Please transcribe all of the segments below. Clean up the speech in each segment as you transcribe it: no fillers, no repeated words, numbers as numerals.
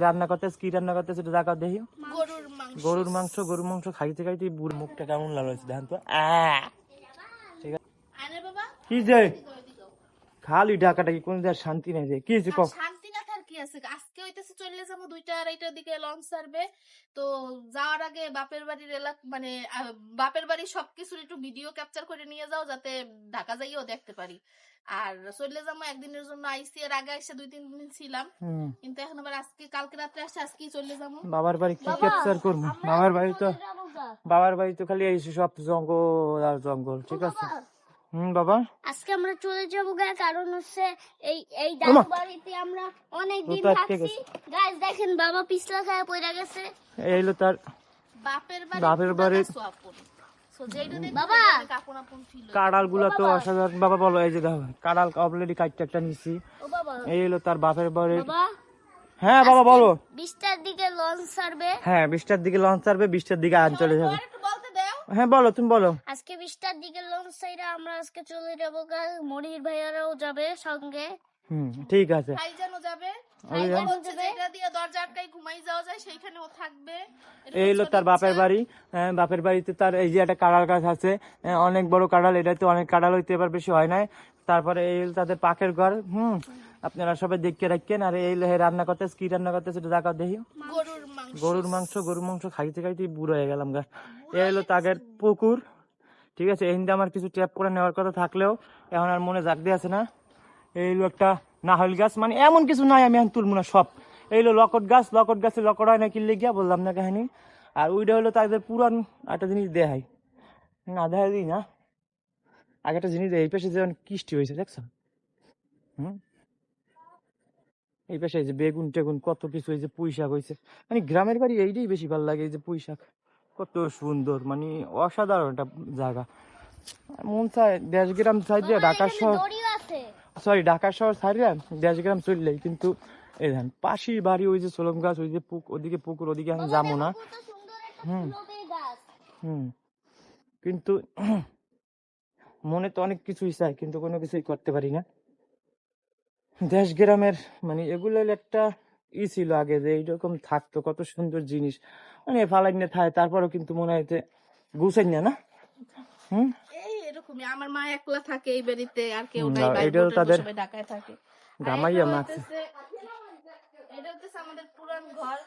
রান্না করতেছে, কি রান্না করতেছে একটু দেখাও দেখি। গরুর মাংস। গরুর মাংস খাইতে খাইতে বুড়ো মুখটা কেমন লাগছে দেখেন তো। ঠিক আছে, কি যে খালি ঢাকাটা কি কোন জায়গায় শান্তি নাই যে, কি হয়েছে কও। শান্তি না থার কি আছে, আজকে হইতেছে চলে যাবো 2টা-2:30টার দিকে লঞ্চ ছাড়বে। তো যাওয়ার আগে বাপের বাড়ির এলাকা মানে বাপের বাড়ির সবকিছুর একটু ভিডিও ক্যাপচার করে নিয়ে যাও, যাতে ঢাকা যাইও দেখতে পারি। আর চলে যাবো একদিনের জন্য, আইসি এর আগে এসে 2-3 দিন ছিলাম, কিন্তু এখন আবার আজকে কালকে রাত্রে আসছে, আজকেই চলে যাবো। বাবার বাড়ি কি ক্যাপচার করবো, বাবার বাড়ি তো খালি এই সব জঙ্গল আর জঙ্গল। ঠিক আছে বাবা, আজকে আমরা চলে যাবো কারণ হচ্ছে এই এই দাদু বাড়িতে আমরা অনেক দিন থাকছি। গাইস দেখেন বাবা পিছলা খায় পড়ে গেছে। এই হলো তার বাপের বাড়ি। বাবা কাঁড়াল গুলা তো অসাধারণ। বাবা বলো, এই যে দেখো কাঁড়াল অলরেডি কাটতে একটা নিচ্ছি। এই হলো তার বাপের বাড়ি। হ্যাঁ বাবা বলো। 20টার দিকে লঞ্চ ছাড়বে। হ্যাঁ 20টার দিকে লঞ্চ ছাড়বে, 20টার দিকে আন চলে যাবে। হ্যাঁ বলো, তুমি বলো। আজকে 20টার দিকে লঞ্চ ছাইরা আমরা আজকে চলে যাবো। মনির ভাইয়ারাও যাবে সঙ্গে। ঠিক আছে। ভাইজানও যাবে। এই হলো তার বাপের বাড়ি। বাপের বাড়িতে তার এই যে একটা কাঁড়াল গাছ আছে, অনেক বড় কাঁড়াল। এটাতে অনেক কাঁড়াল হইতে এবার বেশি হয় নাই। তারপরে এই হলো তাদের পাকের ঘর। আপনারা সবাই দেখে রাখেন। আর এই রান্না করতেছে, কি রান্না করতেছে একটু দেখাও দেখি। গরুর মাংস খাইতে খাইতে বুড়ো হয়ে গেলাম গা। এই হলো তাদের পুকুর। ঠিক আছে, এই আমার কিছু ট্যাপ করে নেওয়ার কথা থাকলেও এখন আর মনে জাগ দিয়ে আছে না। এই হলো একটা নাহল গাছ, মানে এমন কিছু নাই আমি এখন তুলবো না সব। এই হলো লকট গাছে লকট হয় না কিনলে গিয়া বললাম না কাহিনী। আর ওইটা হলো তাদের পুরান একটা জিনিস দেখাই না, দেখা দিই না। আগে একটা জিনিস এই পাশে যে অনেক কৃষ্টি হয়েছে দেখছো। এই পাশে এই যে বেগুন টেগুন কত কিছু, এই যে পুঁই শাক হয়েছে। মানে গ্রামের বাড়ি এইটাই বেশি ভালো লাগে, এই যে পুঁই শাক কত সুন্দর, মানে অসাধারণ একটা জায়গা। মন চায় দেশগ্রাম সাইডে ঢাকা শহর, ঢাকা শহর সাইডে দেশগ্রাম চললেই, কিন্তু এই ধান পাশের বাড়ি ওই যে সোলম গাছ, ওই যে ওদিকে পুকুর, ওদিকে আমি যাবো না। কিন্তু মনে তো অনেক কিছুই চাই, কিন্তু কোনো কিছুই করতে পারি না। দেশ গ্রামের মানে এগুলো একটা ছিল আগে, যে এইরকম থাকতো কত সুন্দর জিনিস, মানে ফালাই না থাকে, তারপরেও কিন্তু মনে হয় গুছাই না। এরকমই আমার মা একলা থাকে এই বাড়িতে, আর কেউ নাই, সবাই ঢাকায় থাকে। গামাইয়া মাছ। এটা হচ্ছে আমাদের পুরান ঘর।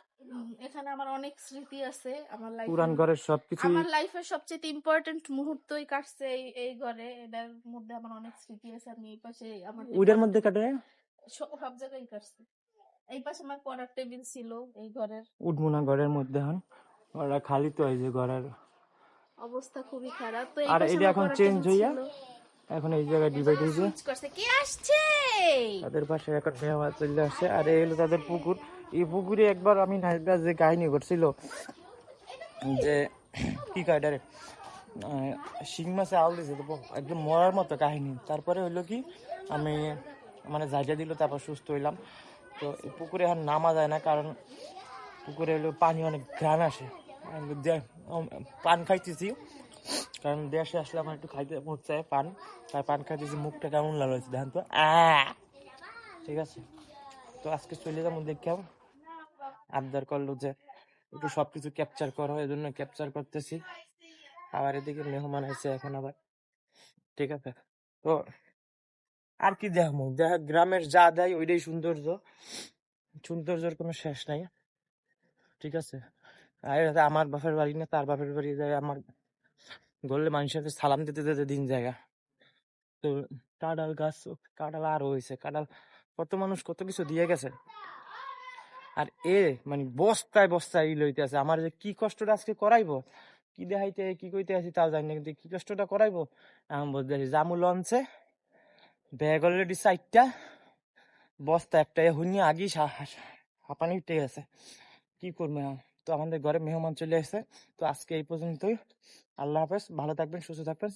এখানে আমার অনেক স্মৃতি আছে। আমার লাইফে পুরান ঘরের সবকিছু, আমার লাইফের সবচেয়ে ইম্পর্টেন্ট মুহূর্তই কাটছে এই ঘরে। এটার মধ্যে আমার অনেক স্মৃতি আছে। আমি এই পাশে আমার ওইটার মধ্যে কাটে সব জায়গায় কাটছে। এই পাশে আমার পড়ার টেবিল ছিল এই ঘরের। উঠমুনা ঘরের মধ্যে হন ওরা খালি তো, এই যে ঘরের অবস্থা খুবই খারাপ। তো আর এটা এখন চেঞ্জ হইয়া এখন এই জায়গায় ডিভাইড হয়েছে। কি আসছে তাদের পাশে এখন মেহমান চলে আসছে। আর এই হলো তাদের পুকুর। এই পুকুরে একবার আমি নাইবা যে কাহিনী ঘটছিল, যে কি কায়দারে শিং মাছে আল দিয়েছে, তো একদম মরার মতো কাহিনী। তারপরে হইলো কি, আমি মানে জায়গা দিল, তারপর সুস্থ হইলাম। তো এই পুকুরে এখন নামা যায় না, কারণ পুকুরে হলো পানি অনেক ঘ্রাণ আসে। পান খাইতেছি, কারণ দেশে আসলে আমার একটু খাইতে মন চায় পান, তাই পান খাইতেছি। মুখটা কেমন লাগছে দেখেন তো। ঠিক আছে, তো আজকে চলে যাবো। দেখলাম আবদার করলো যে একটু সবকিছু ক্যাপচার করো, এই জন্য ক্যাপচার করতেছি। আবার এদিকে মেহমান আছে এখন আবার। ঠিক আছে, তো আর কি দেখবো, গ্রামের যা দেয় ওইটাই সৌন্দর্য, সৌন্দর্যের কোনো শেষ নাই। ঠিক আছে, আর আমার বাপের বাড়ি না, তার বাপের বাড়ি যায় আমার গড়লে মানুষের সালাম দিতে দিতে দিন জায়গা। তো কাঁঠাল গাছ, কাঁঠাল আরো হয়েছে, কাঁঠাল কত মানুষ কত কিছু দিয়ে গেছে। আর মানে বস্তায় বস্তায় লইতে আছে। আমার যে কি কষ্টটা আজকে করাইবো, কি দেখাইতে কি কইতে আছি তাও জানি না, কিন্তু কি কষ্টটা করাইবো আমি বলতে আছি। জামু লঞ্চে ব্যাগ অলরেডি 4টা, বস্তা একটা হুনিয়ে আগেই হাঁপানি উঠে গেছে। কি করবো এখন? তো আমাদের ঘরে মেহমান চলে আসছে। তো আজকে এই পর্যন্তই। আল্লাহ হাফেজ, ভালো থাকবেন, সুস্থ থাকবেন।